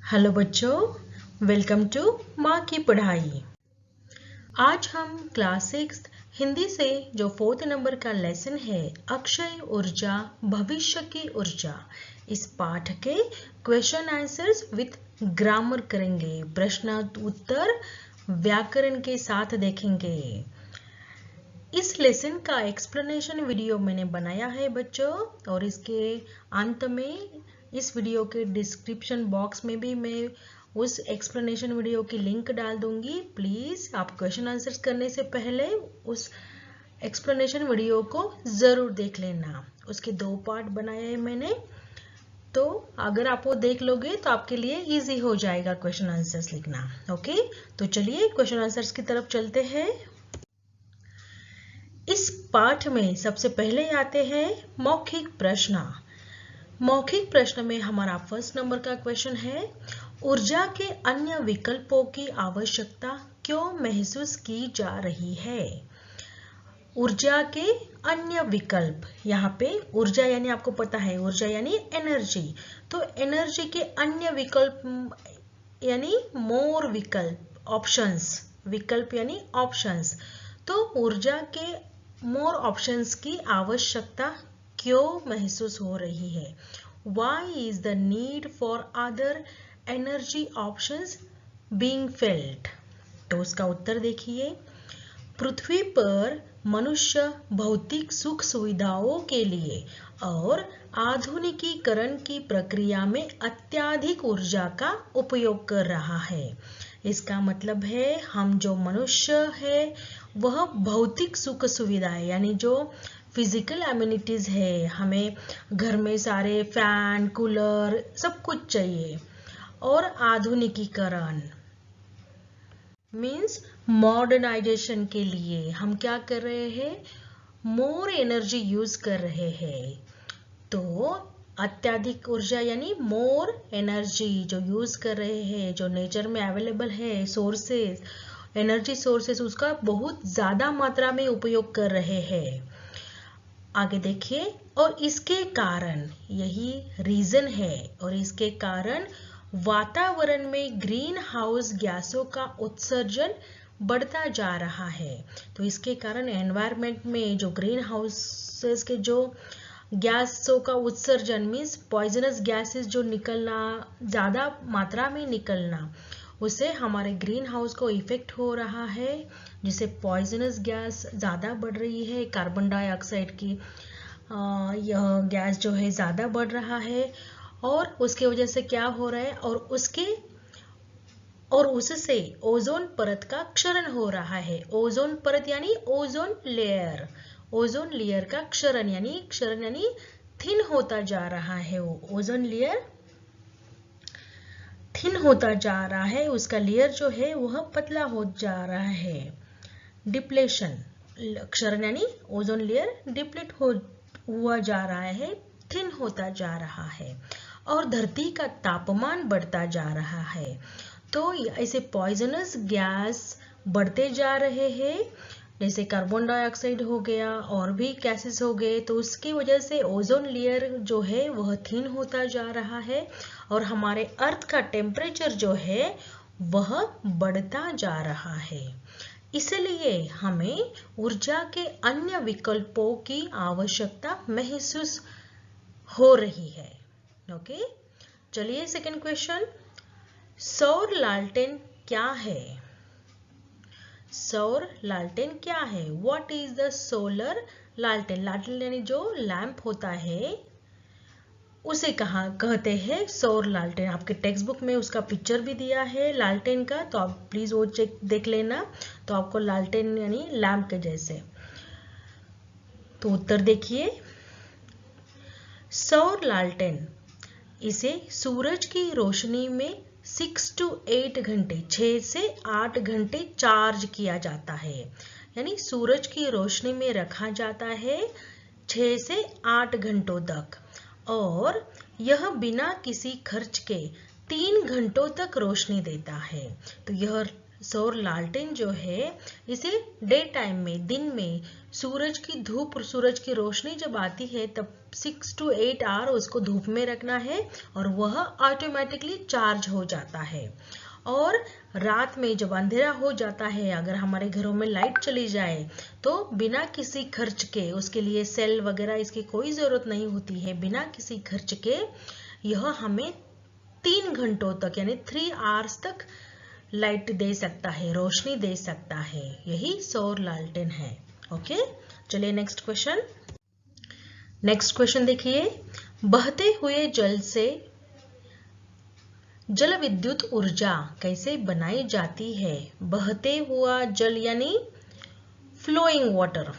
Hello बच्चों, welcome to माँ की पढ़ाई। आज हम क्लास 6 हिंदी से जो 4th नंबर का लेसन है अक्षय ऊर्जा भविष्य की ऊर्जा, इस पाठ के क्वेश्चन आंसर्स विथ ग्रामर करेंगे। प्रश्न उत्तर व्याकरण के साथ देखेंगे। इस लेसन का एक्सप्लेनेशन वीडियो मैंने बनाया है बच्चों, और इसके अंत में इस वीडियो के डिस्क्रिप्शन बॉक्स में भी मैं उस एक्सप्लेनेशन वीडियो की लिंक डाल दूंगी। प्लीज आप क्वेश्चन आंसर्स करने से पहले उस एक्सप्लेनेशन वीडियो को जरूर देख लेना। उसके 2 पार्ट बनाए हैं मैंने, तो अगर आप वो देख लोगे तो आपके लिए इजी हो जाएगा क्वेश्चन आंसर्स लिखना। ओके, तो चलिए क्वेश्चन आंसर्स की तरफ चलते हैं। इस पाठ में सबसे पहले आते हैं मौखिक प्रश्न। मौखिक प्रश्न में हमारा 1st नंबर का क्वेश्चन है, ऊर्जा के अन्य विकल्पों की आवश्यकता क्यों महसूस की जा रही है। ऊर्जा के अन्य विकल्प, यहाँ पे ऊर्जा यानी आपको पता है ऊर्जा यानी एनर्जी, तो एनर्जी के अन्य विकल्प यानी मोर विकल्प, ऑप्शंस, विकल्प यानी ऑप्शंस। तो ऊर्जा के मोर ऑप्शंस की आवश्यकता क्यों महसूस हो रही है। Why is the need for other energy options being felt? तो उसका उत्तर देखिए, पृथ्वी पर मनुष्य भौतिक सुख सुविधाओं के लिए और आधुनिकीकरण की प्रक्रिया में अत्यधिक ऊर्जा का उपयोग कर रहा है। इसका मतलब है हम जो मनुष्य है वह भौतिक सुख सुविधाएं यानी जो फिजिकल एम्यूनिटीज है, हमें घर में सारे फैन कूलर सब कुछ चाहिए, और आधुनिकीकरण मीन्स मॉडर्नाइजेशन के लिए हम क्या कर रहे हैं, मोर एनर्जी यूज कर रहे हैं। तो अत्यधिक ऊर्जा यानी मोर एनर्जी जो यूज कर रहे हैं, जो नेचर में अवेलेबल है सोर्सेस, एनर्जी सोर्सेस, उसका बहुत ज्यादा मात्रा में उपयोग कर रहे हैं। आगे देखिए, और इसके कारण, यही रीजन है, और इसके कारण वातावरण में ग्रीन हाउस गैसों का उत्सर्जन बढ़ता जा रहा है। तो इसके कारण एनवायरनमेंट में जो ग्रीन हाउसेस के जो गैसों का उत्सर्जन मीन्स पॉइजनस गैसेस जो निकलना, ज्यादा मात्रा में निकलना, उससे हमारे ग्रीन हाउस को इफेक्ट हो रहा है, जिससे पॉइजनस गैस ज़्यादा बढ़ रही है। कार्बन डाइऑक्साइड की यह गैस जो है ज़्यादा बढ़ रहा है, और उसके वजह से क्या हो रहा है, और उससे ओजोन परत का क्षरण हो रहा है। ओजोन परत यानी ओजोन लेयर, ओजोन लेयर का क्षरण यानी थिन होता जा रहा है। वो ओजोन लेयर थिन होता जा रहा है, उसका लेयर जो है वह पतला हो जा रहा है। डिप्लेशन, क्षरण यानी ओजोन लेयर डिप्लीट हुआ जा रहा है, थिन होता जा रहा है, और धरती का तापमान बढ़ता जा रहा है। तो ऐसे पॉइजनस गैस बढ़ते जा रहे हैं, जैसे कार्बन डाइऑक्साइड हो गया और भी गैसेस हो गए, तो उसकी वजह से ओजोन लेयर जो है वह थिन होता जा रहा है, और हमारे अर्थ का टेम्परेचर जो है वह बढ़ता जा रहा है। इसलिए हमें ऊर्जा के अन्य विकल्पों की आवश्यकता महसूस हो रही है। ओके, चलिए सेकंड क्वेश्चन, सौर लालटेन क्या है। सौर लालटेन क्या है। व्हाट इज द सोलर लालटेन। लालटेन यानी जो लैंप होता है उसे कहते हैं सौर लालटेन। आपके टेक्स्ट बुक में उसका पिक्चर भी दिया है लालटेन का, तो आप प्लीज वो चेक देख लेना, तो आपको लालटेन यानी लैंप के जैसे। तो उत्तर देखिए, सौर लालटेन, इसे सूरज की रोशनी में 6 to 8 घंटे, 6 से 8 घंटे चार्ज किया जाता है, यानी सूरज की रोशनी में रखा जाता है 6 से 8 घंटों तक, और यह बिना किसी खर्च के 3 घंटों तक रोशनी देता है। तो यह सौर लालटेन जो है इसे डे टाइम में, दिन में सूरज की धूप, सूरज की रोशनी जब आती है तब 6 to 8 आवर उसको धूप में रखना है और वह ऑटोमेटिकली चार्ज हो जाता है। और रात में जब अंधेरा हो जाता है, अगर हमारे घरों में लाइट चली जाए तो बिना किसी खर्च के, उसके लिए सेल वगैरह इसकी कोई जरूरत नहीं होती है, बिना किसी खर्च के यह हमें 3 घंटों तक यानी 3 आवर्स तक लाइट दे सकता है, रोशनी दे सकता है। यही सौर लालटेन है। ओके, चलिए नेक्स्ट क्वेश्चन। नेक्स्ट क्वेश्चन देखिए, बहते हुए जल से जल विद्युत ऊर्जा कैसे बनाई जाती है? बहते हुआ जल यानी फ्लोइंग वाटर।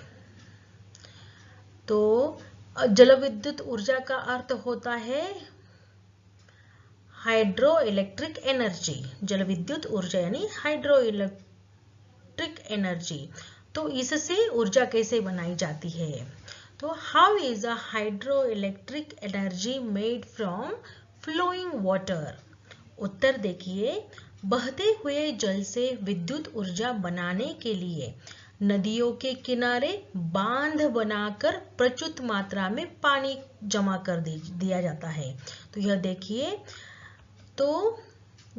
तो जल विद्युत ऊर्जा का अर्थ होता है हाइड्रो इलेक्ट्रिक एनर्जी। जल विद्युत ऊर्जा यानी हाइड्रो इलेक्ट्रिक एनर्जी। तो इससे ऊर्जा कैसे बनाई जाती है? तो how is a hydro electric energy made from flowing water? उत्तर देखिए, बहते हुए जल से विद्युत ऊर्जा बनाने के लिए नदियों के किनारे बांध बनाकर प्रचुर मात्रा में पानी जमा कर दिया जाता है। तो यह देखिए, तो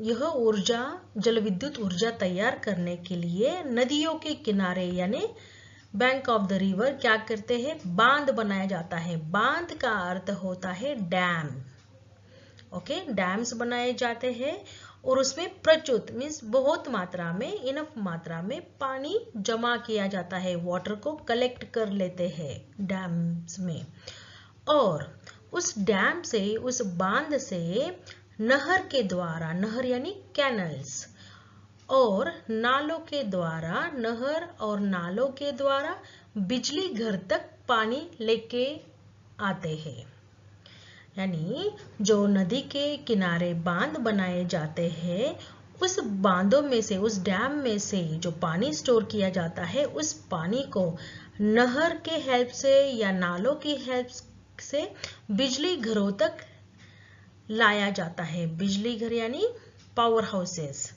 यह ऊर्जा, जल विद्युत ऊर्जा तैयार करने के लिए नदियों के किनारे यानी बैंक ऑफ द रिवर क्या करते हैं? बांध बनाया जाता है। बांध का अर्थ होता है डैम। ओके, डैम्स बनाए जाते हैं और उसमें प्रचुर मीन्स बहुत मात्रा में, इनफ मात्रा में पानी जमा किया जाता है, वाटर को कलेक्ट कर लेते हैं डैम्स में। और उस डैम से, उस बांध से नहर के द्वारा, नहर यानी कैनल्स, और नालों के द्वारा, नहर और नालों के द्वारा बिजली घर तक पानी लेके आते हैं। यानी जो नदी के किनारे बांध बनाए जाते हैं, उस बांधों में से, उस डैम में से जो पानी स्टोर किया जाता है, उस पानी को नहर के हेल्प से या नालों की हेल्प से बिजली घरों तक लाया जाता है। बिजली घर यानी पावर हाउसेस,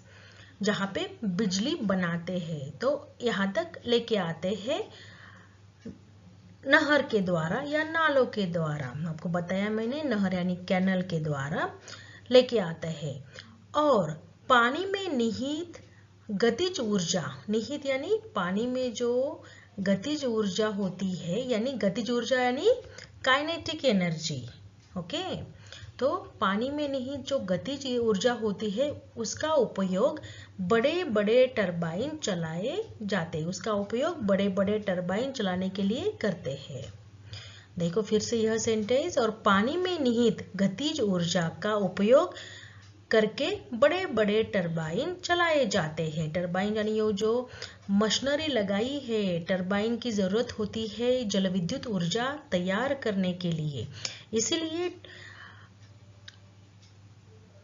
जहाँ पे बिजली बनाते हैं, तो यहाँ तक लेके आते हैं नहर के द्वारा या नालों के द्वारा। आपको बताया मैंने, नहर यानी कैनल के द्वारा लेके आता है। और पानी में निहित गतिज ऊर्जा, निहित यानी पानी में जो गतिज ऊर्जा होती है, यानी गतिज ऊर्जा यानी काइनेटिक एनर्जी। ओके, तो पानी में निहित जो गतिज ऊर्जा होती है उसका उपयोग बड़े बड़े टरबाइन चलाए जाते हैं, उसका उपयोग बड़े बड़े टरबाइन चलाने के लिए करते हैं। देखो फिर से यह सेंटेंस, और पानी में निहित गतिज ऊर्जा का उपयोग करके बड़े बड़े टरबाइन चलाए जाते हैं। टरबाइन यानी वो जो मशीनरी लगाई है, टरबाइन की जरूरत होती है जल विद्युत ऊर्जा तैयार करने के लिए। इसीलिए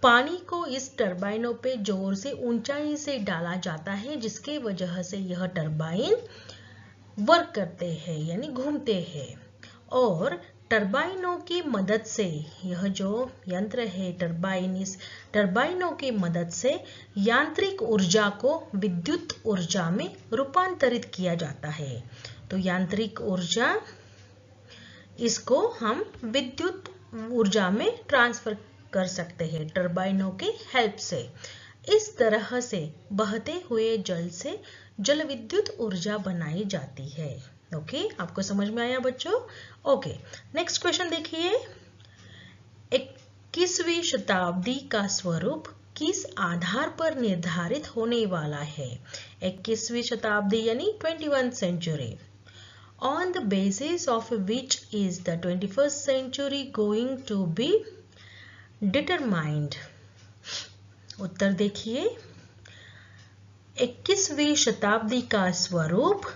पानी को इस टरबाइनों पे जोर से, ऊंचाई से डाला जाता है, जिसके वजह से यह टरबाइन वर्क करते हैं यानी घूमते हैं। और टरबाइनों की मदद से, यह जो यंत्र है टरबाइन, इस टरबाइनों की मदद से यांत्रिक ऊर्जा को विद्युत ऊर्जा में रूपांतरित किया जाता है। तो यांत्रिक ऊर्जा, इसको हम विद्युत ऊर्जा में ट्रांसफर कर सकते हैं टरबाइनों के हेल्प से। इस तरह से बहते हुए जल से जल विद्युत ऊर्जा बनाई जाती है। ओके, आपको समझ में आया बच्चों? ओके, नेक्स्ट क्वेश्चन देखिए, 21वीं शताब्दी का स्वरूप किस आधार पर निर्धारित होने वाला है? 21वीं शताब्दी यानी 21st century, on the basis of which is the 21st century going to be determined? उत्तर देखिए, 21वीं शताब्दी का स्वरूप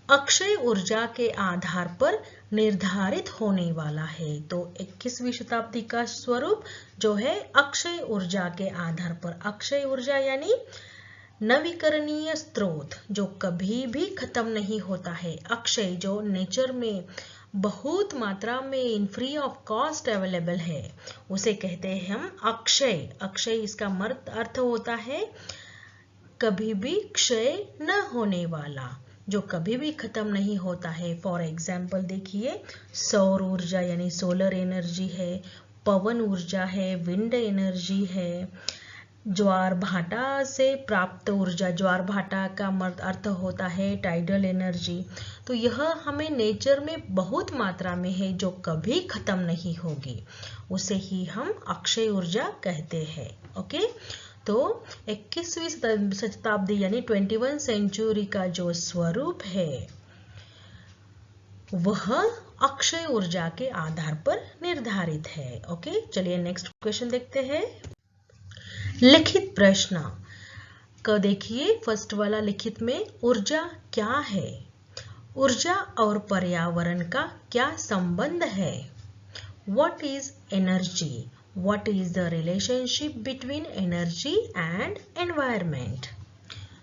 अक्षय ऊर्जा के आधार पर निर्धारित होने वाला है। तो 21वीं शताब्दी का स्वरूप जो है अक्षय ऊर्जा के आधार पर, अक्षय ऊर्जा यानी नवीकरणीय स्रोत जो कभी भी खत्म नहीं होता है, अक्षय जो नेचर में बहुत मात्रा में in free of cost available है, उसे कहते हैं हम अक्षय। अक्षय इसका अर्थ होता है कभी भी क्षय न होने वाला, जो कभी भी खत्म नहीं होता है। फॉर एग्जाम्पल देखिए, सौर ऊर्जा यानी सोलर एनर्जी है, पवन ऊर्जा है, विंड एनर्जी है, ज्वार भाटा से प्राप्त ऊर्जा, ज्वार भाटा का अर्थ होता है टाइडल एनर्जी। तो यह हमें नेचर में बहुत मात्रा में है, जो कभी खत्म नहीं होगी, उसे ही हम अक्षय ऊर्जा कहते हैं। ओके, तो 21वीं शताब्दी यानी 21 सेंचुरी का जो स्वरूप है वह अक्षय ऊर्जा के आधार पर निर्धारित है। ओके, चलिए नेक्स्ट क्वेश्चन देखते हैं। लिखित प्रश्न का देखिए, फर्स्ट वाला लिखित में ऊर्जा क्या है? ऊर्जा और पर्यावरण का क्या संबंध है? What is energy? What is the relationship between energy and environment?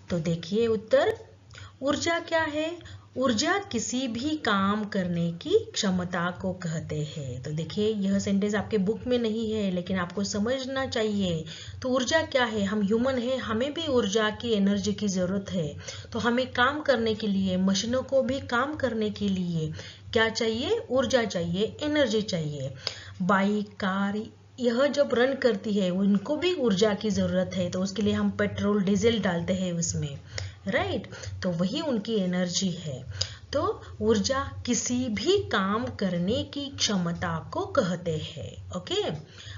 तो देखिए उत्तर, ऊर्जा क्या है? ऊर्जा किसी भी काम करने की क्षमता को कहते हैं। तो देखिए यह सेंटेंस आपके बुक में नहीं है, लेकिन आपको समझना चाहिए। तो ऊर्जा क्या है? हम ह्यूमन हैं, हमें भी ऊर्जा की, एनर्जी की जरूरत है। तो हमें काम करने के लिए, मशीनों को भी काम करने के लिए क्या चाहिए? ऊर्जा चाहिए, एनर्जी चाहिए। बाइक, कार यह जब रन करती है उनको भी ऊर्जा की जरूरत है, तो उसके लिए हम पेट्रोल डीजल डालते हैं उसमें, राइट? तो वही उनकी एनर्जी है। तो ऊर्जा किसी भी काम करने की क्षमता को कहते हैं। ओके,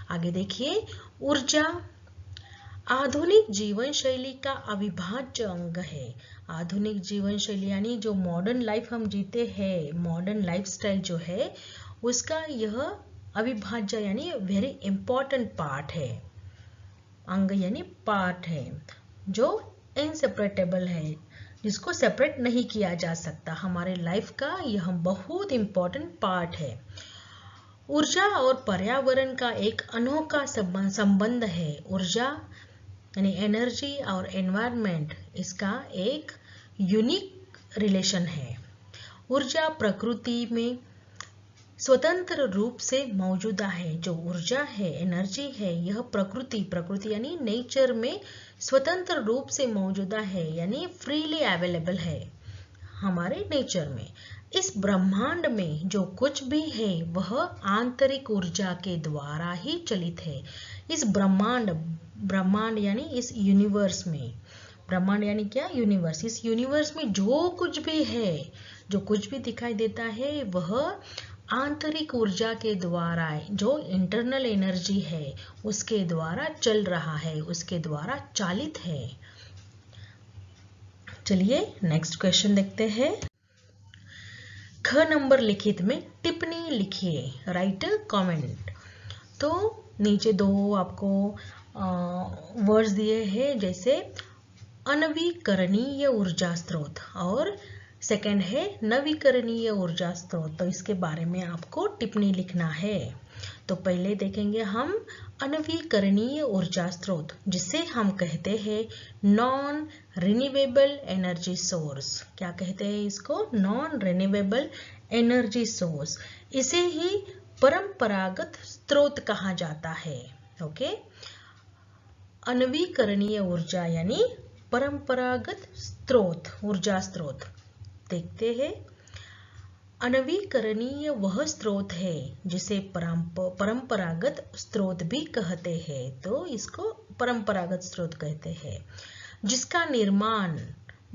आगे देखिए, ऊर्जा आधुनिक जीवन शैली का अविभाज्य अंग है। आधुनिक जीवन शैली यानी जो मॉडर्न लाइफ हम जीते हैं, मॉडर्न लाइफस्टाइल जो है उसका यह अविभाज्य यानी वेरी इंपॉर्टेंट पार्ट है। अंग यानी पार्ट है जो इनसेपरेटेबल है, जिसको सेपरेट नहीं किया जा सकता। हमारे लाइफ का यह बहुत इंपॉर्टेंट पार्ट है। ऊर्जा और पर्यावरण का एक अनोखा संबंध है। ऊर्जा यानी एनर्जी और एनवायरनमेंट, इसका एक यूनिक रिलेशन है। ऊर्जा प्रकृति में स्वतंत्र रूप से मौजूदा है। जो ऊर्जा है, एनर्जी है, यह प्रकृति यानी नेचर में स्वतंत्र रूप से मौजूदा है, यानी फ्रीली अवेलेबल है हमारे नेचर में। इस ब्रह्मांड में जो कुछ भी है वह आंतरिक ऊर्जा के द्वारा ही चलित है। इस ब्रह्मांड यानी इस यूनिवर्स में, ब्रह्मांड यानी क्या? यूनिवर्स। इस यूनिवर्स में जो कुछ भी है, जो कुछ भी दिखाई देता है वह आंतरिक ऊर्जा के द्वारा, जो इंटरनल एनर्जी है उसके द्वारा चल रहा है, उसके द्वारा चालित है। चलिए नेक्स्ट क्वेश्चन देखते हैं। ख नंबर लिखित में टिप्पणी लिखिए, राइट कमेंट। तो नीचे दो आपको वर्ड्स दिए हैं, जैसे अनवीकरणीय ऊर्जा स्रोत और सेकंड है नवीकरणीय ऊर्जा स्रोत। तो इसके बारे में आपको टिप्पणी लिखना है। तो पहले देखेंगे हम अनवीकरणीय ऊर्जा स्रोत, जिसे हम कहते हैं नॉन रिन्यूएबल एनर्जी सोर्स। क्या कहते हैं इसको? Non renewable energy source. इसे ही परंपरागत स्रोत कहा जाता है। ओके, अनवीकरणीय ऊर्जा यानी परंपरागत स्रोत, ऊर्जा स्रोत। देखते हैं, अनवीकरणीय वह स्रोत है जिसे परंपरागत स्रोत भी कहते हैं। तो इसको परंपरागत स्रोत कहते हैं, जिसका निर्माण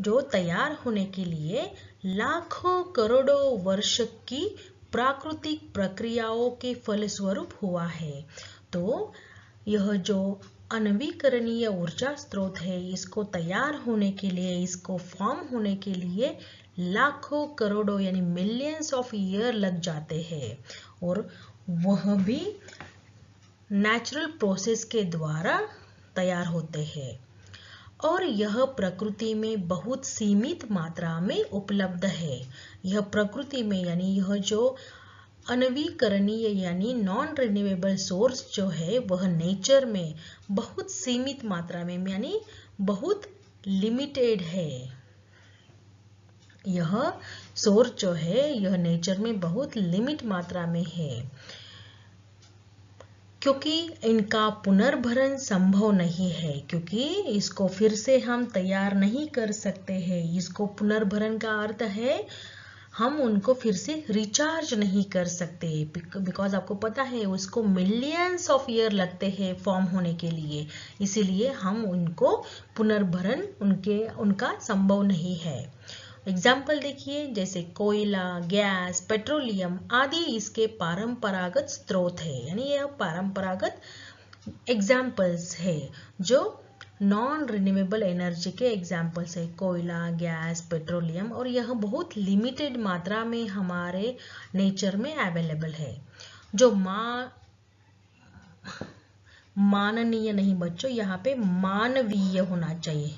जो तैयार होने के लिए लाखों करोड़ों वर्ष की प्राकृतिक प्रक्रियाओं के फलस्वरूप हुआ है। तो यह जो अनवीकरणीय ऊर्जा स्रोत है, इसको तैयार होने के लिए, इसको फॉर्म होने के लिए लाखों करोड़ों यानी मिलियंस ऑफ ईयर लग जाते हैं, और वह भी नेचुरल प्रोसेस के द्वारा तैयार होते हैं। और यह प्रकृति में बहुत सीमित मात्रा में उपलब्ध है। यह प्रकृति में यानी यह जो अनवीकरणीय यानी नॉन रिन्यूएबल सोर्स जो है वह नेचर में बहुत सीमित मात्रा में यानी बहुत लिमिटेड है। यह सोर्स जो है यह नेचर में बहुत लिमिट मात्रा में है। क्योंकि इनका पुनर्भरण संभव नहीं है, क्योंकि इसको फिर से हम तैयार नहीं कर सकते हैं। इसको पुनर्भरण का अर्थ है हम उनको फिर से रिचार्ज नहीं कर सकते, बिकॉज आपको पता है उसको मिलियंस ऑफ ईयर लगते हैं फॉर्म होने के लिए, इसीलिए हम उनको पुनर्भरण उनका संभव नहीं है। एग्जाम्पल देखिए, जैसे कोयला, गैस, पेट्रोलियम आदि इसके परंपरागत स्रोत है, यानी यह परंपरागत एग्जाम्पल्स है जो नॉन रिन्यूएबल एनर्जी के एग्जाम्पल्स है। कोयला, गैस, पेट्रोलियम, और यह बहुत लिमिटेड मात्रा में हमारे नेचर में अवेलेबल है। जो माननीय नहीं बच्चों, यहाँ पे मानवीय होना चाहिए,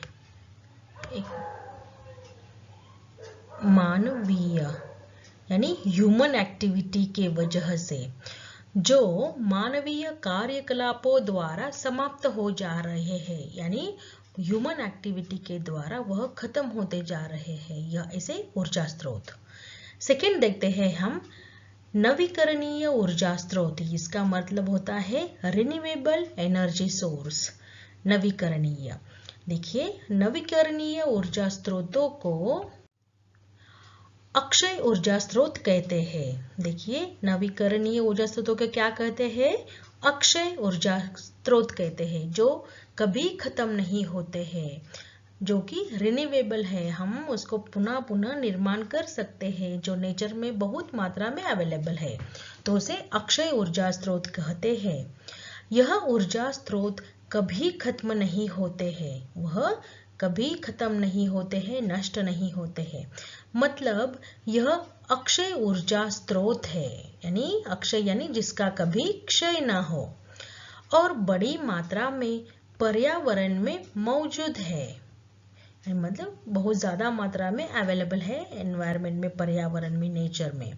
मानवीय यानी ह्यूमन एक्टिविटी के वजह से जो मानवीय कार्यकलापों द्वारा समाप्त हो जा रहे हैं, यानी ह्यूमन एक्टिविटी के द्वारा वह खत्म होते जा रहे हैं, यह ऐसे ऊर्जा स्रोत। सेकंड देखते हैं हम नवीकरणीय ऊर्जा स्रोत। इसका मतलब होता है रिन्यूएबल एनर्जी सोर्स। नवीकरणीय, देखिए नवीकरणीय ऊर्जा स्रोतों को अक्षय ऊर्जा स्रोत कहते हैं। देखिए नवीकरणीय ऊर्जा स्रोतों को क्या कहते हैं? अक्षय ऊर्जा स्रोत कहते हैं, जो कभी खत्म नहीं होते हैं, जो कि रिन्यूएबल है, हम उसको पुनः पुनः निर्माण कर सकते हैं, जो नेचर में बहुत मात्रा में अवेलेबल है, तो उसे अक्षय ऊर्जा स्रोत कहते हैं। यह ऊर्जा स्रोत कभी खत्म नहीं होते हैं, वह कभी खत्म नहीं होते हैं, नष्ट नहीं होते हैं, मतलब यह अक्षय ऊर्जा स्रोत है, यानी अक्षय यानी जिसका कभी क्षय ना हो, और बड़ी मात्रा में पर्यावरण में मौजूद है, मतलब बहुत ज्यादा मात्रा में अवेलेबल है एनवायरनमेंट में, पर्यावरण में, नेचर में।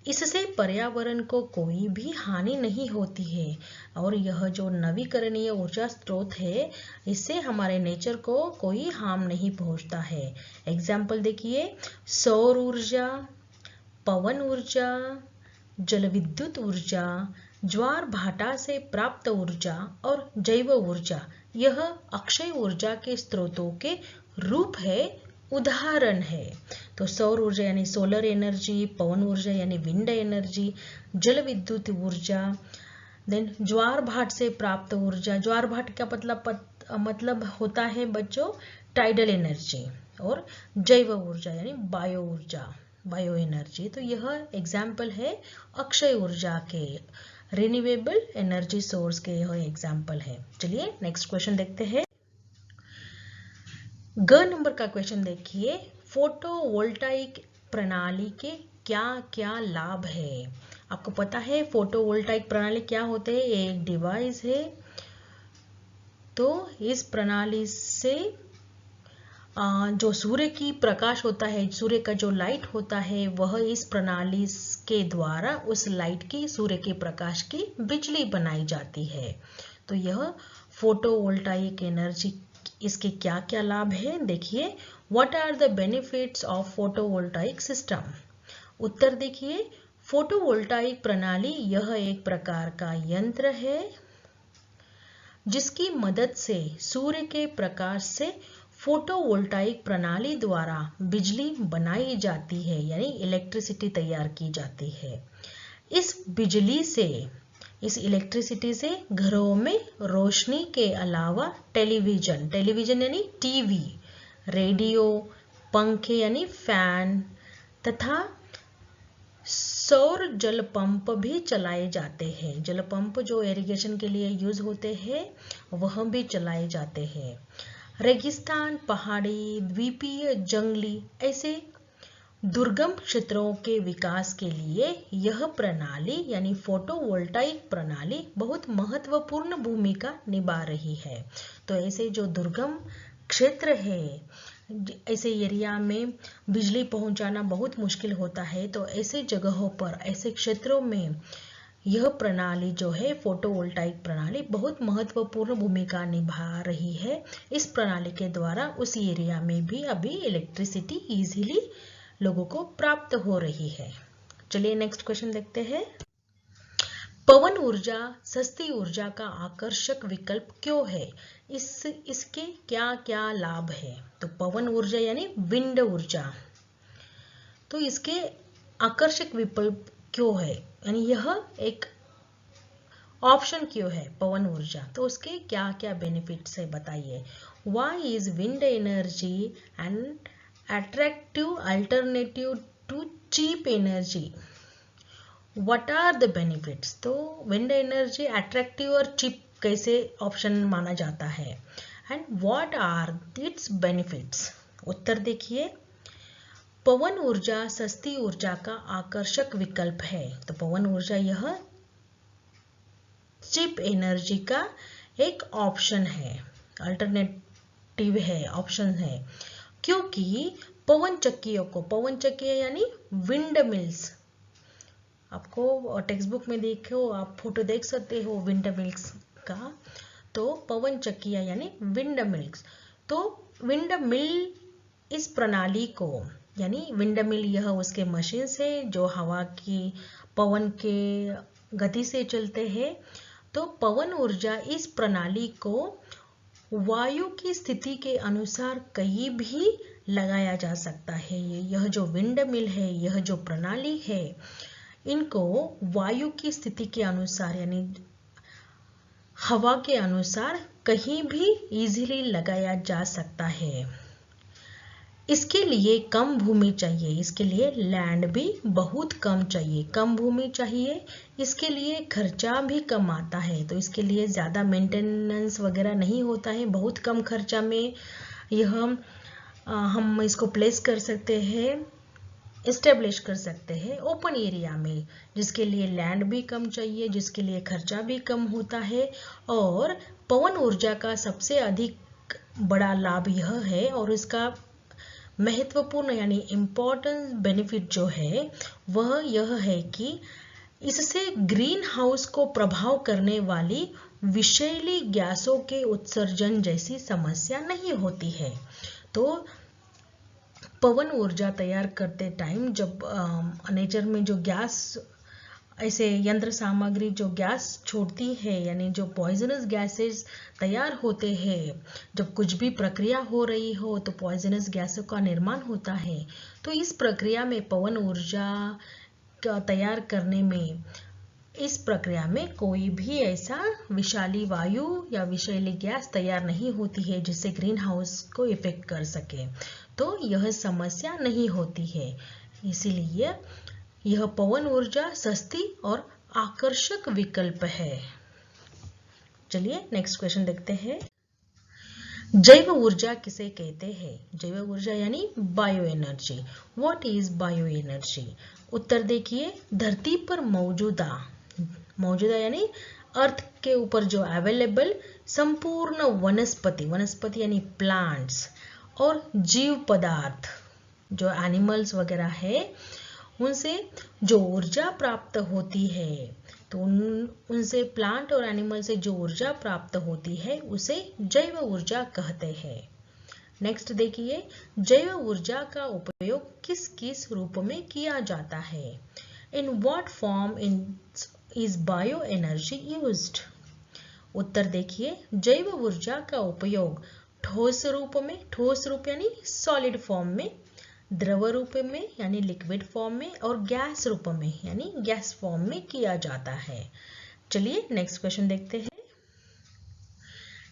इससे पर्यावरण को कोई भी हानि नहीं होती है, और यह जो नवीकरणीय ऊर्जा स्रोत है, इससे हमारे नेचर को कोई हार्म नहीं पहुंचता है। एग्जाम्पल देखिए, सौर ऊर्जा, पवन ऊर्जा, जल विद्युत ऊर्जा, ज्वार भाटा से प्राप्त ऊर्जा और जैव ऊर्जा, यह अक्षय ऊर्जा के स्रोतों के रूप है, उदाहरण है। तो सौर ऊर्जा यानी सोलर एनर्जी, पवन ऊर्जा यानी विंड एनर्जी, जल विद्युत ऊर्जा, देन ज्वार भाट से प्राप्त ऊर्जा, ज्वार भाट का मतलब होता है बच्चों टाइडल एनर्जी, और जैव ऊर्जा यानी बायो ऊर्जा, बायो एनर्जी। तो यह एग्जाम्पल है अक्षय ऊर्जा के, रिन्यूएबल एनर्जी सोर्स के यह एग्जाम्पल है। चलिए नेक्स्ट क्वेश्चन देखते हैं। ग नंबर का क्वेश्चन देखिए, फोटोवोल्टाइक प्रणाली के क्या क्या लाभ है? आपको पता है फोटोवोल्टाइक प्रणाली क्या होते हैं? एक डिवाइस है, तो इस प्रणाली से जो सूर्य की प्रकाश होता है, सूर्य का जो लाइट होता है, वह इस प्रणाली के द्वारा उस लाइट की, सूर्य के प्रकाश की बिजली बनाई जाती है। तो यह फोटोवोल्टाइक एनर्जी, इसके क्या क्या लाभ है? देखिए, what are the benefits of photovoltaic system? उत्तर देखिए, फोटोवोल्टाइक प्रणाली यह एक प्रकार का यंत्र है जिसकी मदद से सूर्य के प्रकाश से फोटोवोल्टाइक प्रणाली द्वारा बिजली बनाई जाती है, यानी इलेक्ट्रिसिटी तैयार की जाती है। इस इलेक्ट्रिसिटी से घरों में रोशनी के अलावा टेलीविजन यानी टीवी, रेडियो, पंखे यानी फैन तथा सौर जल पंप भी चलाए जाते हैं। जल पंप जो इरिगेशन के लिए यूज होते हैं, वह भी चलाए जाते हैं। रेगिस्तान, पहाड़ी, द्वीपीय, जंगली ऐसे दुर्गम क्षेत्रों के विकास के लिए यह प्रणाली यानी फोटोवोल्टाइक प्रणाली बहुत महत्वपूर्ण भूमिका निभा रही है। तो ऐसे जो दुर्गम क्षेत्र है, ऐसे एरिया में बिजली पहुंचाना बहुत मुश्किल होता है, तो ऐसे जगहों पर, ऐसे क्षेत्रों में यह प्रणाली जो है फोटोवोल्टाइक प्रणाली बहुत महत्वपूर्ण भूमिका निभा रही है। इस प्रणाली के द्वारा उस एरिया में भी अभी इलेक्ट्रिसिटी इजीली लोगों को प्राप्त हो रही है। चलिए नेक्स्ट क्वेश्चन देखते हैं। पवन ऊर्जा सस्ती ऊर्जा का आकर्षक विकल्प क्यों है? इसके क्या क्या लाभ है? तो पवन ऊर्जा यानी विंड ऊर्जा, तो इसके आकर्षक विकल्प क्यों है, यानी यह एक ऑप्शन क्यों है पवन ऊर्जा, तो उसके क्या क्या बेनिफिट्स है बताइए। Why is wind energy an attractive alternative to cheap energy? What are the benefits? तो विंड एनर्जी अट्रैक्टिव और चीप कैसे ऑप्शन माना जाता है, and what are its benefits? उत्तर देखिए, पवन ऊर्जा सस्ती ऊर्जा का आकर्षक विकल्प है। तो पवन ऊर्जा यह चीप एनर्जी का एक ऑप्शन है, अल्टरनेटिव है, ऑप्शन है, क्योंकि पवन चक्कियां यानी विंड मिल्स, आपको टेक्स्ट बुक में देखो, आप फोटो देख सकते हो विंड मिल्स का, तो पवन चक्कियां यानी विंड मिल्स, तो विंड मिल इस प्रणाली को, यानी विंड मिल यह उसके मशीन से जो हवा की पवन के गति से चलते हैं, तो पवन ऊर्जा इस प्रणाली को वायु की स्थिति के अनुसार कहीं भी लगाया जा सकता है। यह जो विंड मिल है, यह जो प्रणाली है, इनको वायु की स्थिति के अनुसार यानी हवा के अनुसार कहीं भी इजीली लगाया जा सकता है। इसके लिए कम भूमि चाहिए, इसके लिए लैंड भी बहुत कम चाहिए, कम भूमि चाहिए, इसके लिए खर्चा भी कम आता है, तो इसके लिए ज़्यादा मेंटेनेंस वगैरह नहीं होता है, बहुत कम खर्चा में यह हम इसको प्लेस कर सकते हैं, इस्टेब्लिश कर सकते हैं ओपन एरिया में, जिसके लिए लैंड भी कम चाहिए, जिसके लिए खर्चा भी कम होता है। और पवन ऊर्जा का सबसे अधिक बड़ा लाभ यह है, और इसका महत्वपूर्ण यानी इम्पोर्टेंट बेनिफिट जो है वह यह है कि इससे ग्रीन हाउस को प्रभाव करने वाली विषैली गैसों के उत्सर्जन जैसी समस्या नहीं होती है। तो पवन ऊर्जा तैयार करते टाइम जब नेचर में जो गैस, ऐसे यंत्र सामग्री जो गैस छोड़ती है, यानी जो पॉइजनस गैसेस तैयार होते हैं, जब कुछ भी प्रक्रिया हो रही हो तो पॉइजनस गैसों का निर्माण होता है, तो इस प्रक्रिया में पवन ऊर्जा का तैयार करने में, इस प्रक्रिया में कोई भी ऐसा विषैली वायु या विषैली गैस तैयार नहीं होती है जिससे ग्रीन हाउस को इफेक्ट कर सके, तो यह समस्या नहीं होती है। इसीलिए यह पवन ऊर्जा सस्ती और आकर्षक विकल्प है। चलिए नेक्स्ट क्वेश्चन देखते हैं। जैव ऊर्जा किसे कहते हैं? जैव ऊर्जा यानी bio energy. What is bio energy? उत्तर देखिए, धरती पर मौजूदा यानी अर्थ के ऊपर जो अवेलेबल संपूर्ण वनस्पति यानी प्लांट्स और जीव पदार्थ जो एनिमल्स वगैरह है, उनसे जो ऊर्जा प्राप्त होती है, तो उनसे प्लांट और एनिमल से जो ऊर्जा प्राप्त होती है उसे जैव ऊर्जा कहते हैं। नेक्स्ट देखिए, जैव ऊर्जा का उपयोग किस किस रूप में किया जाता है? In what form is bio energy used? उत्तर देखिए, जैव ऊर्जा का उपयोग ठोस रूप यानी सॉलिड फॉर्म में, द्रव रूप में यानी लिक्विड फॉर्म में, और गैस रूप में यानी गैस फॉर्म में किया जाता है। चलिए नेक्स्ट क्वेश्चन देखते हैं।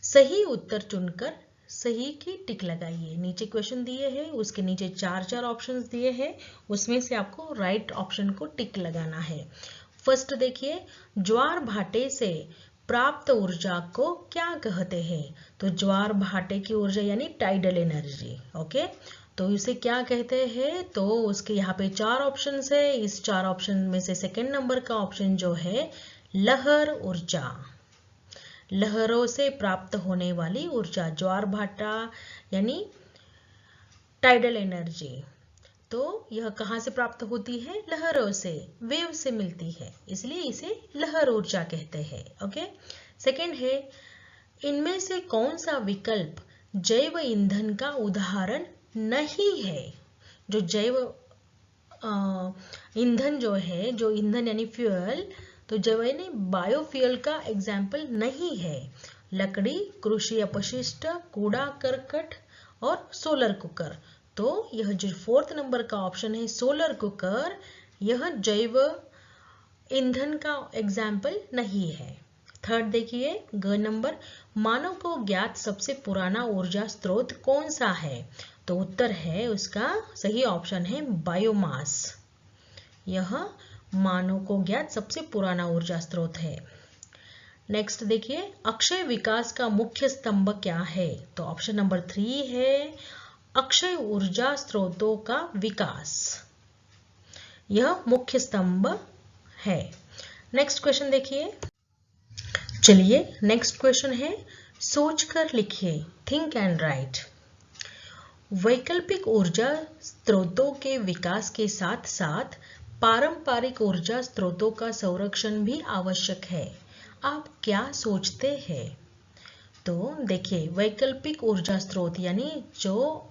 सही उत्तर चुनकर सही की टिक लगाइए। नीचे क्वेश्चन दिए हैं, उसके नीचे चार ऑप्शंस दिए हैं, उसमें से आपको राइट ऑप्शन को टिक लगाना है। फर्स्ट देखिए, ज्वार भाटे से प्राप्त ऊर्जा को क्या कहते हैं? तो ज्वार भाटे की ऊर्जा यानी टाइडल एनर्जी। ओके, तो इसे क्या कहते हैं? तो उसके यहाँ पे 4 ऑप्शंस है, इस 4 ऑप्शन में से सेकंड नंबर का ऑप्शन जो है लहर ऊर्जा, लहरों से प्राप्त होने वाली ऊर्जा, ज्वार भाटा यानी टाइडल एनर्जी, तो यह कहाँ से प्राप्त होती है? लहरों से, वेव से मिलती है, इसलिए इसे लहर ऊर्जा कहते हैं। ओके, सेकंड है, इनमें से कौन सा विकल्प जैव ईंधन का उदाहरण नहीं है? जो जैव ईंधन जो है, जो ईंधन यानी फ्यूल, तो जैवनिक बायोफ्यूल का एग्जाम्पल नहीं है। लकड़ी, कृषि अपशिष्ट, कूड़ा करकट और सोलर कुकर। तो यह जो 4th नंबर का ऑप्शन है सोलर कुकर, यह जैव ईंधन का एग्जाम्पल नहीं है। 3rd देखिए, ग नंबर, मानव को ज्ञात सबसे पुराना ऊर्जा स्रोत कौन सा है? तो उत्तर है उसका सही ऑप्शन है बायोमास। यह मानव को ज्ञात सबसे पुराना ऊर्जा स्रोत है। नेक्स्ट देखिए, अक्षय विकास का मुख्य स्तंभ क्या है? तो ऑप्शन नंबर 3 है अक्षय ऊर्जा स्रोतों का विकास, यह मुख्य स्तंभ है। नेक्स्ट क्वेश्चन देखिए, चलिए नेक्स्ट क्वेश्चन है सोचकर लिखिए, थिंक एंड राइट। वैकल्पिक ऊर्जा स्रोतों के विकास के साथ साथ पारंपरिक ऊर्जा स्रोतों का संरक्षण भी आवश्यक है। आप क्या सोचते हैं? तो देखिए, वैकल्पिक ऊर्जा स्रोत यानी जो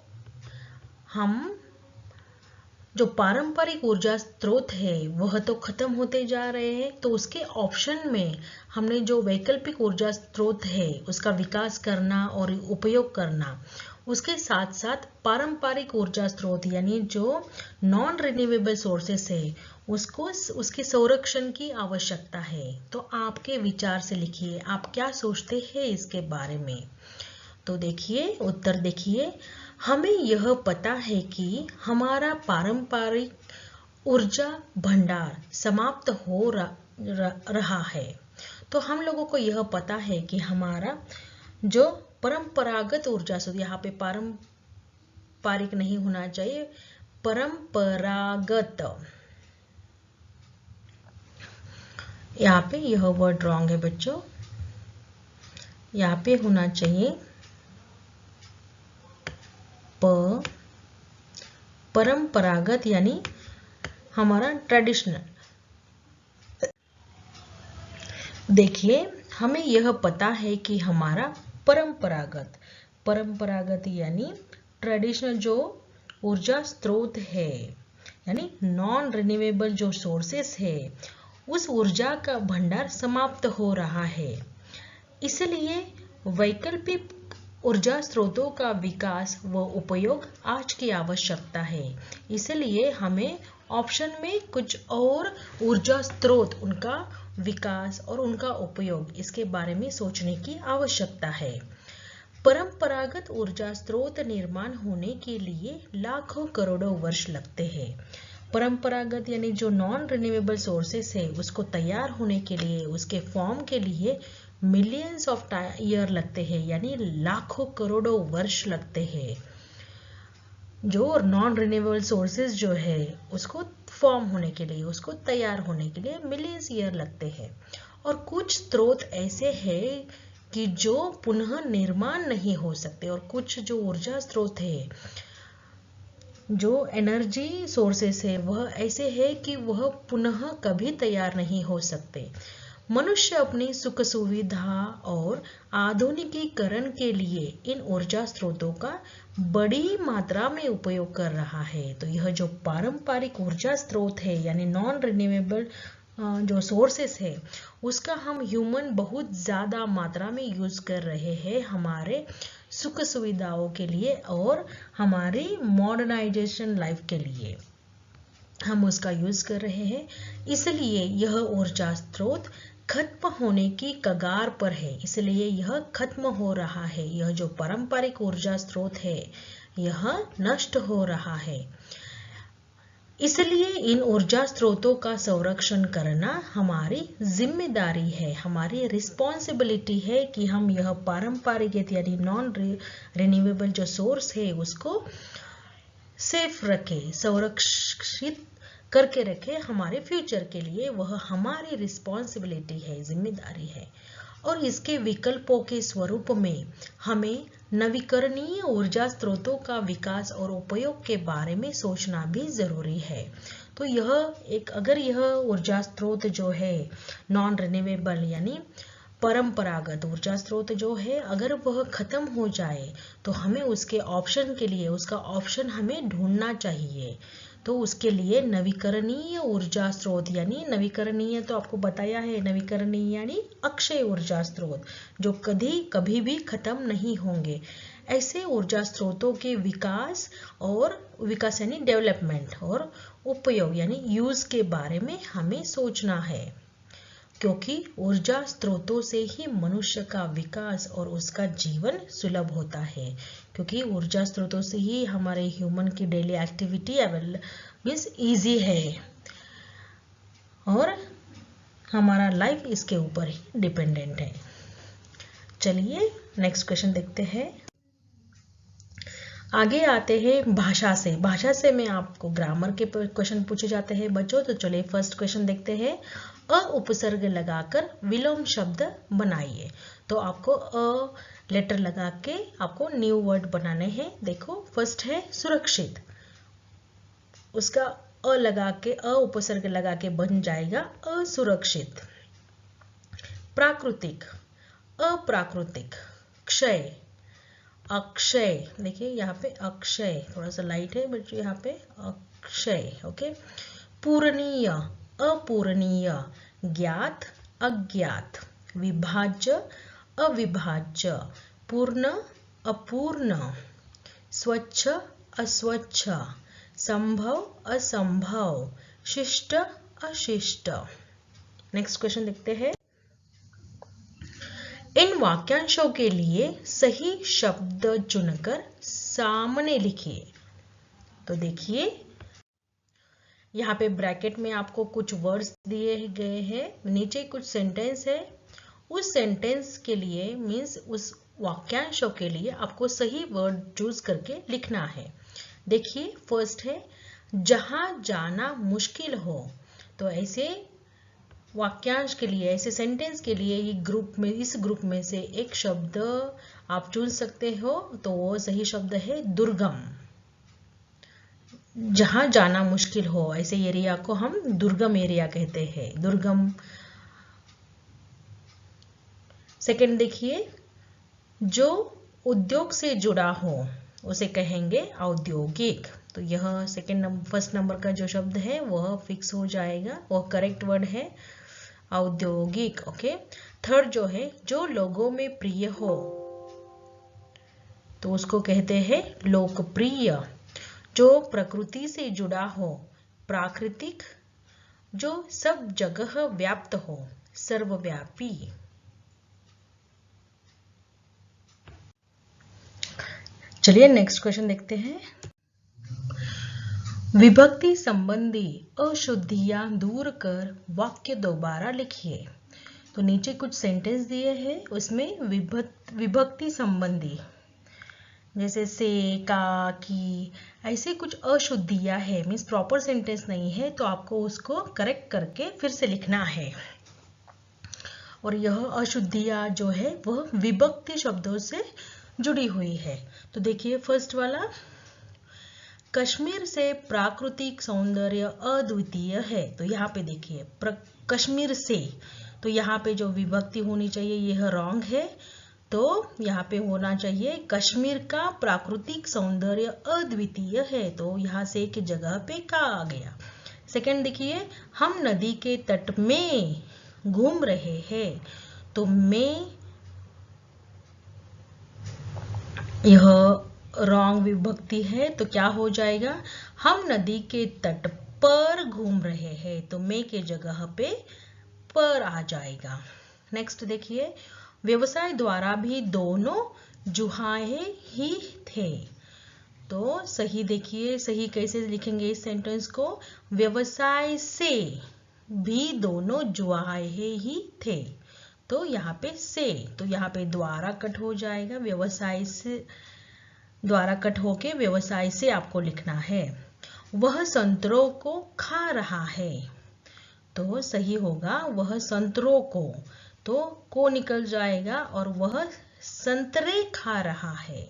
पारंपरिक ऊर्जा स्रोत है वह तो खत्म होते जा रहे हैं, तो उसके ऑप्शन में हमने जो वैकल्पिक ऊर्जा स्रोत है उसका विकास करना और उपयोग करना, उसके साथ साथ पारंपरिक ऊर्जा स्रोत यानी जो नॉन रिन्यूएबल सोर्सेस है उसके संरक्षण की आवश्यकता है। तो आपके विचार से लिखिए, आप क्या सोचते हैं इसके बारे में। तो देखिए उत्तर देखिए, हमें यह पता है कि हमारा पारंपरिक ऊर्जा भंडार समाप्त हो रहा है। तो हम लोगों को यह पता है कि हमारा जो परंपरागत ऊर्जा स्रोत, यहाँ पे पारंपरिक नहीं होना चाहिए, परंपरागत, यहाँ पे यह वर्ड रॉन्ग है बच्चों, यहाँ पे होना चाहिए परंपरागत यानी हमारा ट्रेडिशनल। देखिए, हमें यह पता है कि हमारा परंपरागत यानी ट्रेडिशनल जो ऊर्जा स्रोत है यानी नॉन रिन्यूएबल जो सोर्सेस है, उस ऊर्जा का भंडार समाप्त हो रहा है। इसलिए वैकल्पिक ऊर्जा स्रोतों का विकास व उपयोग आज की आवश्यकता है। इसलिए हमें ऑप्शन में कुछ और ऊर्जा स्रोत, उनका विकास और उनका उपयोग, इसके बारे में सोचने की आवश्यकता है। परंपरागत ऊर्जा स्रोत निर्माण होने के लिए लाखों करोड़ों वर्ष लगते हैं। परंपरागत यानी जो नॉन रिन्यूएबल सोर्सेस है उसको तैयार होने के लिए, उसके फॉर्म के लिए मिलियंस ऑफ ईयर लगते हैं, यानी लाखों करोड़ों वर्ष लगते हैं। जो नॉन रिन्यूएबल सोर्सेज जो है उसको फॉर्म होने के लिए, उसको तैयार होने के लिए मिलियंस ईयर लगते हैं। और कुछ स्रोत ऐसे हैं कि जो पुनः निर्माण नहीं हो सकते, और कुछ जो ऊर्जा स्रोत है, जो एनर्जी सोर्सेस है, वह ऐसे है कि वह पुनः कभी तैयार नहीं हो सकते। मनुष्य अपनी सुख सुविधा और आधुनिकीकरण के लिए इन ऊर्जा स्रोतों का बड़ी मात्रा में उपयोग कर रहा है। तो यह जो पारंपरिक ऊर्जा स्रोत है यानी नॉन रिन्यूएबल जो सोर्सेस है, उसका हम ह्यूमन बहुत ज़्यादा मात्रा में यूज कर रहे हैं हमारे सुख सुविधाओं के लिए और हमारी मॉडर्नाइजेशन लाइफ के लिए हम उसका यूज कर रहे हैं। इसलिए यह ऊर्जा स्रोत खत्म होने की कगार पर है, इसलिए यह खत्म हो रहा है। यह जो पारंपरिक ऊर्जा स्रोत है यह नष्ट हो रहा है। इसलिए इन ऊर्जा स्रोतों का संरक्षण करना हमारी जिम्मेदारी है, हमारी रिस्पॉन्सिबिलिटी है कि हम यह पारंपरिक यानी नॉन रिन्यूएबल जो सोर्स है उसको सेफ रखें, संरक्षित करके रखे हमारे फ्यूचर के लिए। वह हमारी रिस्पॉन्सिबिलिटी है, जिम्मेदारी है। और इसके विकल्पों के स्वरूप में हमें नवीकरणीय ऊर्जा स्रोतों का विकास और उपयोग के बारे में सोचना भी जरूरी है। तो अगर यह ऊर्जा स्रोत जो है नॉन रिन्यूएबल यानी परंपरागत ऊर्जा स्रोत जो है, अगर वह खत्म हो जाए तो हमें उसके ऑप्शन के लिए उसका ऑप्शन हमें ढूंढना चाहिए। तो उसके लिए नवीकरणीय ऊर्जा स्रोत, यानी नवीकरणीय तो आपको बताया है, नवीकरणीय यानी अक्षय ऊर्जा स्रोत जो कभी भी खत्म नहीं होंगे। ऐसे ऊर्जा स्रोतों के विकास यानी डेवलपमेंट और उपयोग यानी यूज के बारे में हमें सोचना है, क्योंकि ऊर्जा स्रोतों से ही मनुष्य का विकास और उसका जीवन सुलभ होता है। क्योंकि ऊर्जा स्रोतों से ही हमारे ह्यूमन की डेली एक्टिविटी मीन्स इजी है और हमारा लाइफ इसके ऊपर ही डिपेंडेंट है। चलिए नेक्स्ट क्वेश्चन देखते हैं। आगे आते हैं भाषा से। भाषा से में आपको ग्रामर के क्वेश्चन पूछे जाते हैं बच्चों। तो चलिए फर्स्ट क्वेश्चन देखते हैं। अ उपसर्ग लगाकर विलोम शब्द बनाइए। तो आपको अ लेटर लगा के आपको न्यू वर्ड बनाने हैं। देखो फर्स्ट है सुरक्षित, उसका अ लगा के अ उपसर्ग लगा के बन जाएगा असुरक्षित। प्राकृतिक, अप्राकृतिक। क्षय, अक्षय, देखिए यहाँ पे अक्षय थोड़ा सा लाइट है बच्चों, यहाँ पे अक्षय। ओके। पूरणीय, अपूरणीय। ज्ञात, अज्ञात। विभाज्य, अविभाज्य। पूर्ण, अपूर्ण। स्वच्छ, अस्वच्छ। संभव, असंभव। शिष्ट, अशिष्ट। नेक्स्ट क्वेश्चन देखते हैं। इन वाक्यांशों के लिए सही शब्द चुनकर सामने लिखिए। तो देखिए यहाँ पे ब्रैकेट में आपको कुछ वर्ड्स दिए गए हैं, नीचे कुछ सेंटेंस है। उस सेंटेंस के लिए मीन्स उस वाक्यांशों के लिए आपको सही वर्ड चूज करके लिखना है। देखिए फर्स्ट है जहां जाना मुश्किल हो। तो ऐसे वाक्यांश के लिए, ऐसे सेंटेंस के लिए इस ग्रुप में से एक शब्द आप चुन सकते हो। तो वो सही शब्द है दुर्गम। जहां जाना मुश्किल हो, ऐसे एरिया को हम दुर्गम एरिया कहते हैं, दुर्गम। सेकंड देखिए, जो उद्योग से जुड़ा हो उसे कहेंगे औद्योगिक। तो यह फर्स्ट नंबर का जो शब्द है वह फिक्स हो जाएगा, वह करेक्ट वर्ड है औद्योगिक। ओके। थर्ड जो है जो लोगों में प्रिय हो तो उसको कहते हैं लोकप्रिय। जो प्रकृति से जुड़ा हो प्राकृतिक। जो सब जगह व्याप्त हो सर्वव्यापी। चलिए नेक्स्ट क्वेश्चन देखते हैं। विभक्ति संबंधी अशुद्धियां दूर कर वाक्य दोबारा लिखिए। तो नीचे कुछ सेंटेंस दिए हैं, उसमें विभक्ति संबंधी जैसे से, का, की, ऐसे कुछ अशुद्धियां है, मीन्स प्रॉपर सेंटेंस नहीं है, तो आपको उसको करेक्ट करके फिर से लिखना है। और यह अशुद्धियां जो है वह विभक्ति शब्दों से जुड़ी हुई है। तो देखिए फर्स्ट वाला, कश्मीर से प्राकृतिक सौंदर्य अद्वितीय है। तो यहाँ पे देखिए कश्मीर से, तो यहाँ पे जो विभक्ति होनी चाहिए यह रॉन्ग है। तो यहाँ पे होना चाहिए कश्मीर का प्राकृतिक सौंदर्य अद्वितीय है। तो यहाँ से की जगह पे का आ गया। सेकंड देखिए, हम नदी के तट में घूम रहे हैं। तो में यह रॉन्ग विभक्ति है, तो क्या हो जाएगा, हम नदी के तट पर घूम रहे हैं। तो में के जगह पे पर आ जाएगा। नेक्स्ट देखिए, व्यवसाय द्वारा भी दोनों जुहाए ही थे। तो सही देखिए, सही कैसे लिखेंगे इस सेंटेंस को, व्यवसाय से भी दोनों जुहाए ही थे। तो यहाँ पे से, तो यहाँ पे द्वारा कट हो जाएगा, व्यवसाय से द्वारा कट होके व्यवसाय से आपको लिखना है। वह संतरों को खा रहा है। तो सही होगा वह संतरों को निकल जाएगा और वह संतरे खा रहा है।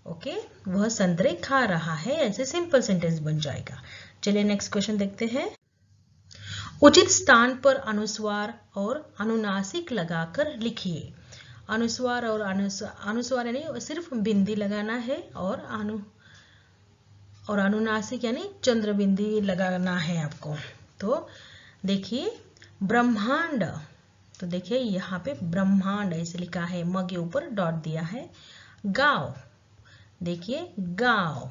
ओके, वह संतरे खा रहा है, ऐसे सिंपल सेंटेंस बन जाएगा। चलिए नेक्स्ट क्वेश्चन देखते हैं। उचित स्थान पर अनुस्वार और अनुनासिक लगाकर लिखिए। अनुस्वार और अनुस्वार यानी सिर्फ बिंदी लगाना है और और अनुनासिक यानी चंद्र बिंदु लगाना है आपको। तो देखिए ब्रह्मांड, तो देखिए यहाँ पे ब्रह्मांड ऐसे लिखा है, म के ऊपर डॉट दिया है। गांव, देखिए गांव,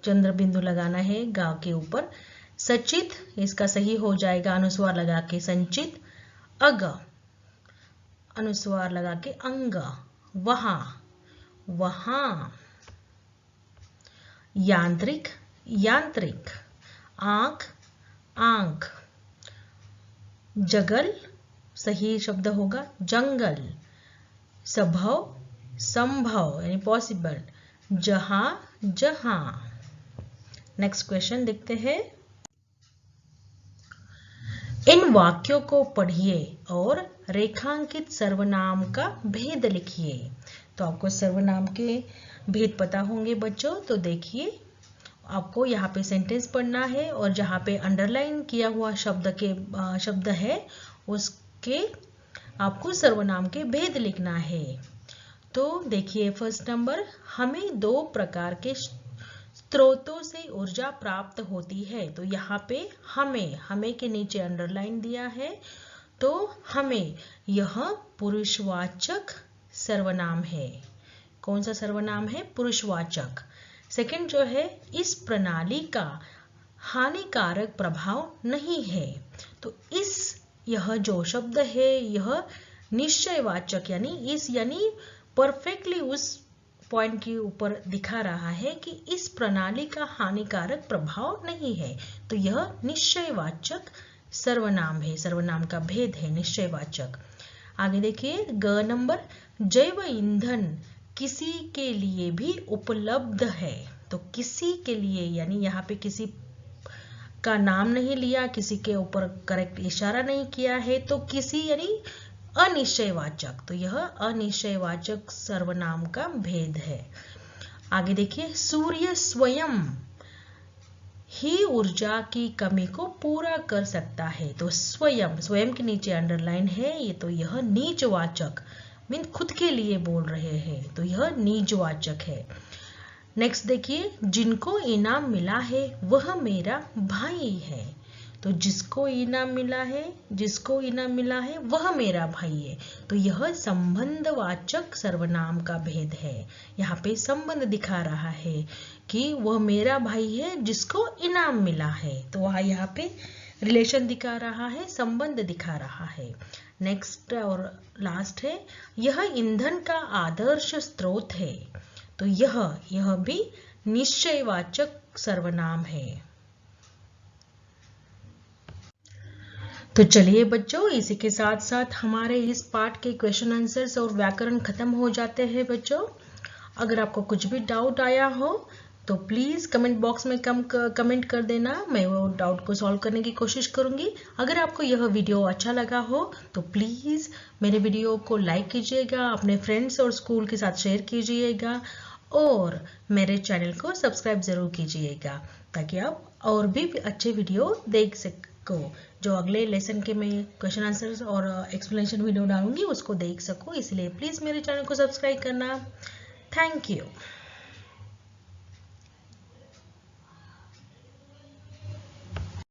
चंद्र बिंदु लगाना है गांव के ऊपर। सचित, इसका सही हो जाएगा अनुस्वार लगा के संचित। अग, अनुस्वार लगा के अंग, वहां, वहां। यांत्रिक, यांत्रिक। आंख, आंख। जगल, सही शब्द होगा जंगल। संभव, संभव यानी पॉसिबल। जहां, जहां। नेक्स्ट क्वेश्चन देखते हैं। इन वाक्यों को पढ़िए और रेखांकित सर्वनाम का भेद लिखिए। तो आपको सर्वनाम के भेद पता होंगे बच्चों। तो देखिए आपको यहाँ पे सेंटेंस पढ़ना है और जहाँ पे अंडरलाइन किया हुआ शब्द है उसके आपको सर्वनाम के भेद लिखना है। तो देखिए फर्स्ट नंबर, हमें दो प्रकार के स्रोतों से ऊर्जा प्राप्त होती है। तो यहाँ पे हमें, हमें के नीचे अंडरलाइन दिया है। तो हमें, यह पुरुषवाचक सर्वनाम है। कौन सा सर्वनाम है? पुरुषवाचक। सेकंड जो है, इस प्रणाली का हानिकारक प्रभाव नहीं है। तो इस, यह जो शब्द है यह निश्चयवाचक यानी इस यानी परफेक्टली उस पॉइंट के ऊपर दिखा रहा है कि इस प्रणाली का हानिकारक प्रभाव नहीं है। तो यह निश्चयवाचक सर्वनाम है, सर्वनाम का भेद है निश्चयवाचक। आगे देखिए ग नंबर, जैव ईंधन किसी के लिए भी उपलब्ध है। तो किसी के लिए यानी यहाँ पे किसी का नाम नहीं लिया, किसी के ऊपर करेक्ट इशारा नहीं किया है। तो किसी यानी अनिश्चयवाचक, तो यह अनिश्चयवाचक सर्वनाम का भेद है। आगे देखिए, सूर्य स्वयं ही ऊर्जा की कमी को पूरा कर सकता है। तो स्वयं, स्वयं के नीचे अंडरलाइन है ये, तो यह नीचवाचक मीन खुद के लिए बोल रहे हैं, तो यह नीचवाचक है। नेक्स्ट देखिए, जिनको इनाम मिला है वह मेरा भाई है। तो जिसको इनाम मिला है, जिसको इनाम मिला है वह मेरा भाई है। तो यह संबंधवाचक सर्वनाम का भेद है। यहाँ पे संबंध दिखा रहा है कि वह मेरा भाई है जिसको इनाम मिला है। तो वहाँ यहाँ पे रिलेशन दिखा रहा है, संबंध दिखा रहा है। नेक्स्ट और लास्ट है, यह ईंधन का आदर्श स्रोत है। तो यह भी निश्चयवाचक सर्वनाम है। तो चलिए बच्चों, इसी के साथ साथ हमारे इस पार्ट के क्वेश्चन आंसर्स और व्याकरण खत्म हो जाते हैं बच्चों। अगर आपको कुछ भी डाउट आया हो तो प्लीज़ कमेंट बॉक्स में कमेंट कर देना, मैं वो डाउट को सॉल्व करने की कोशिश करूंगी। अगर आपको यह वीडियो अच्छा लगा हो तो प्लीज़ मेरे वीडियो को लाइक कीजिएगा, अपने फ्रेंड्स और स्कूल के साथ शेयर कीजिएगा और मेरे चैनल को सब्सक्राइब ज़रूर कीजिएगा ताकि आप और भी अच्छे वीडियो देख सको। जो अगले लेसन के मैं क्वेश्चन आंसर्स और एक्सप्लेनेशन वीडियो डालूंगी उसको देख सको, इसलिए प्लीज़ मेरे चैनल को सब्सक्राइब करना। Thank you.